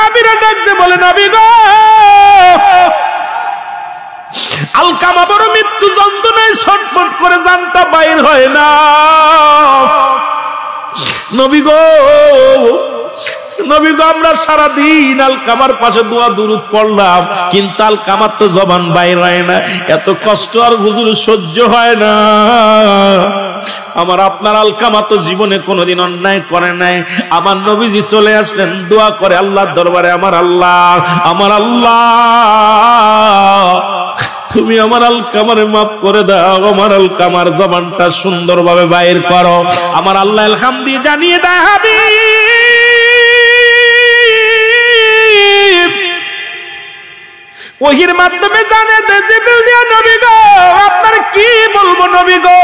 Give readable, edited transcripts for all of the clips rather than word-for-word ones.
সাহাবীরা ডাকতে বলে নবী গো আলকামা বড় মৃত্যু যন্ত্রণায় ছটফট করে জানটা বাইর হয় না। নবী গো আমরা সারাদিন আলকামার পাশে দোয়া দুরূদ পড়লাম, কিন্তু আলকামার তো জবান বাইর হয় না, এত কষ্ট আর হুজুর সহ্য হয় না। আমার আপনার আলকামা তো জীবনে কোনোদিন অন্যায় করে নাই। আমার নবীজি চলে আসলেন, দোয়া করে আল্লাহর দরবারে, আমার আল্লাহ তুমি আমার আলকামারে মাফ করে দাও, আমার আলকামার জবানটা সুন্দরভাবে বাইর করো। আমার আল্লাহ আলহামদুলিল্লাহ জানিয়ে দেয় হাবিব ওহির মাধ্যমে জানে যে নবী গো আপনার কি বলবো নবী গো,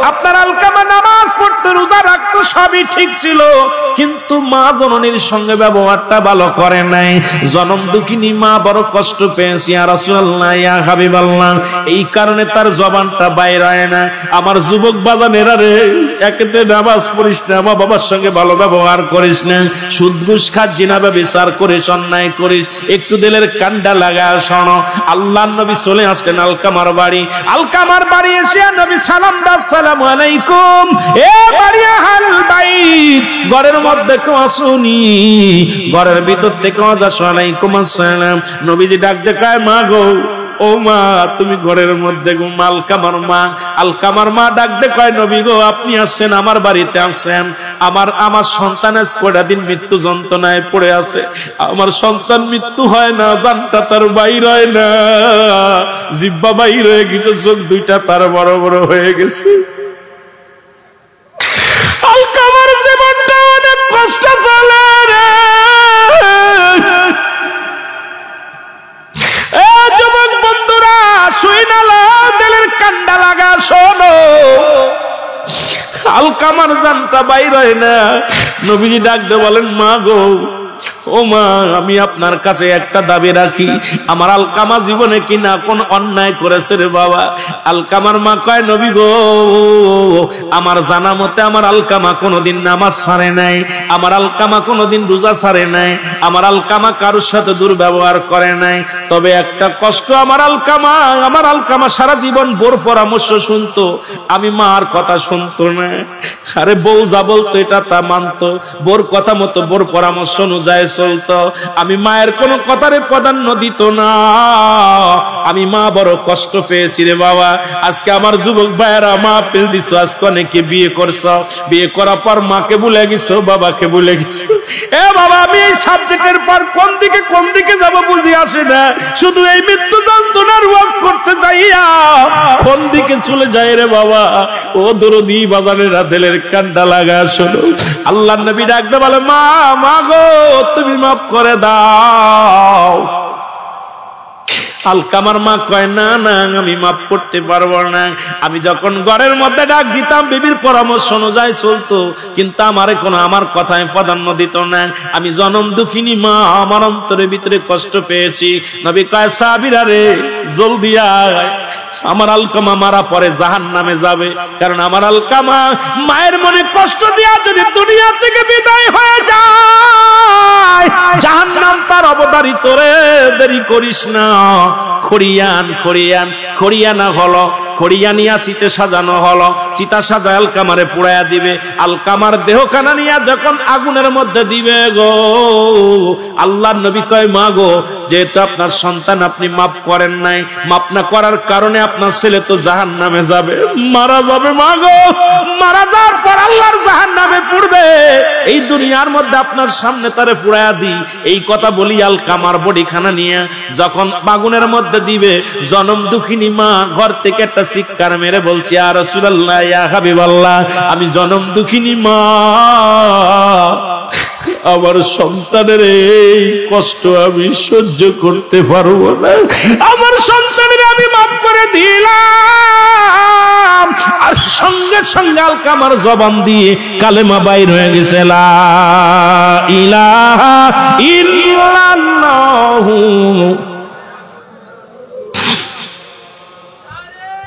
আপনার আলকামা নামাজ পড়তে রোজা রাখতো সবই ঠিক ছিল, কিন্তু মা জননীর সঙ্গে ব্যবহারটা ভালো করে নাই। জনম দুঃখিনী মা বড় কষ্ট পেয়েছি ইয়া রাসূলুল্লাহ ইয়া হাবিবাল্লাহ, এই কারণে তার জবানটা বাইর হয় না। আমার যুবক বাজানেরা রে, একেতে নামাজ পড়িস না, মা বাবার সঙ্গে ভালো ব্যবহার করিস না, সুদ ঘুষ খাস, জিনা ব্যভিচার করিস, অন্যায় করিস, একটু দিলের কান্ডা লাগা শোনো। আল্লাহর নবী চলে আসলেন আলকামার বাড়ি এসে নবী সালাম দাও, আসসালামু আলাইকুম এ বাড়ি আহল বাইত, ঘরের মধ্যে কেউ আসুনি, ঘরের ভিতর থেকে ওয়ালাইকুম আসসালাম। নবীজি ডাক দেখায় মা গো, ও মা তুমি ঘরের মধ্যে গো। আলকামার মা ডাক দেখায় নবী গো আপনি আসছেন, আমার বাড়িতে আসছেন, আমার সন্তানের কয়টা দিন মৃত্যু যন্ত্রণায় পড়ে আছে, আমার সন্তান মৃত্যু হয় না, জানটা তার বাইর হয় না, জিহ্বা বাইর হয়ে গেছে, চোখ দুইটা তার বড় বড় হয়ে গেছে। আলকামার জীবনটা অনেক কষ্ট চলে রে। যুবক বন্ধুরা শুই না দিলের কান্ডা লাগা শোনো, আলকামার জানটা বাইর হয় না। নবীজি ডাক দিয়ে বলেন মা গো, ও মা আমি আপনার কাছে একটা দাবি রাখি, আমার আলকামা জীবনে কি না কোন অন্যায় করেছে রে বাবা? আলকামার মা কয় নবী গো আমার জানা মতে আমার আলকামা কোনোদিন নামাজ ছাড়ে নাই, আমার আলকামা কোনোদিন রোজা ছাড়ে নাই, আমার আলকামা কারোর সাথে দুর্ব্যবহার করে নাই, তবে একটা কষ্ট আমার আলকামা সারা জীবন বোর পরামর্শ শুনতো, আমি মার কথা শুনতো না। আরে বউ যা বলতো এটা তা মানতো, বোর কথা মতো বোর পরামর্শ অনুযায়ী চলতো, আমি মায়ের কোনো কথারে প্রাধান্য দিত না। আমি মা বড় কষ্ট পেয়েছি রে বাবা। আজকে আমার যুবক ভাইয়েরা মা পেল দিছো, আজকে অনেকে বিয়ে করছো, বিয়ে করার পর মাকে ভুলে গেছো, বাবাকে ভুলে গেছো। এ বাবা আমি এই সাবজেক্টের পর কোন দিকে যাব বুঝি আসে না, শুধু এই মৃত্যু যন্ত্রণার ওয়াজ করতে যাইয়া কোন দিকে চলে যায় রে বাবা। ও দরদি বাজারেরা দিলের কান্ডা লাগা শোনো, আল্লাহর নবী ডাকতে বলে মা গো তুমি মাফ করে দাও। আলকামার মা কয় না আমি মাফ করতে পারবো না। আমি যখন ঘরের মধ্যে ডাক দিতাম বিবির পরামর্শ অনুযায়ী চলতো, কিন্তু আমার কথায় প্রাধান্য দিত না। আমি জনম দুঃখিনী মা, আমার অন্তরের ভিতরে কষ্ট পেয়েছি। নবী কয় সাহাবীরা রে জলদি আয়, আমার আলকামা মারা পরে জাহান্নামে যাবে, কারণ আমার আলকামা মায়ের মনে কষ্ট দিয়া যদি দুনিয়া থেকে বিদায় হয়ে যায় জাহান্নাম তার অবধারিত রে। দেরি করিস না, খড়িয়ানা হলো, খড়িয়ানিয়া চিতে সাজানো হলো, চিতা সাজা আলকামারে পুড়াইয়া দিবে। আলকামার দেহখানা নিয়া যখন আগুনের মধ্যে দিবে গো, আল্লাহর নবী কয় মা গো যেহেতু আপনার সন্তান আপনি মাফ করেন নাই, মাফ না করার কারণে আপনার ছেলে তো জাহান্নামে যাবে, মারা যাবে মা গো। মারা যাওয়ার পর আল্লাহর জাহান্নামে পড়বে, এই দুনিয়ার মধ্যে আপনার সামনে তারে পুড়াইয়া দিই। এই কথা বলি আলকামার বডিখানা নিয়ে যখন আগুনের মধ্যে দিবে, জনম দুঃখিনী মা ঘর থেকে একটা চিৎকার মেরে বলছি ইয়া রাসূলুল্লাহ ইয়া হাবিবাল্লাহ, আমি জনম দুঃখিনী মা, আমার সন্তানের এই কষ্ট আমি সহ্য করতে পারবো না, আমার সন্তানের আমি মাফ করে দিলাম। আর সঙ্গে সঙ্গে আলকামার জবান দিয়ে কালেমা বাইর হয়ে গেছে, লা ইলাহা ইল্লাল্লাহু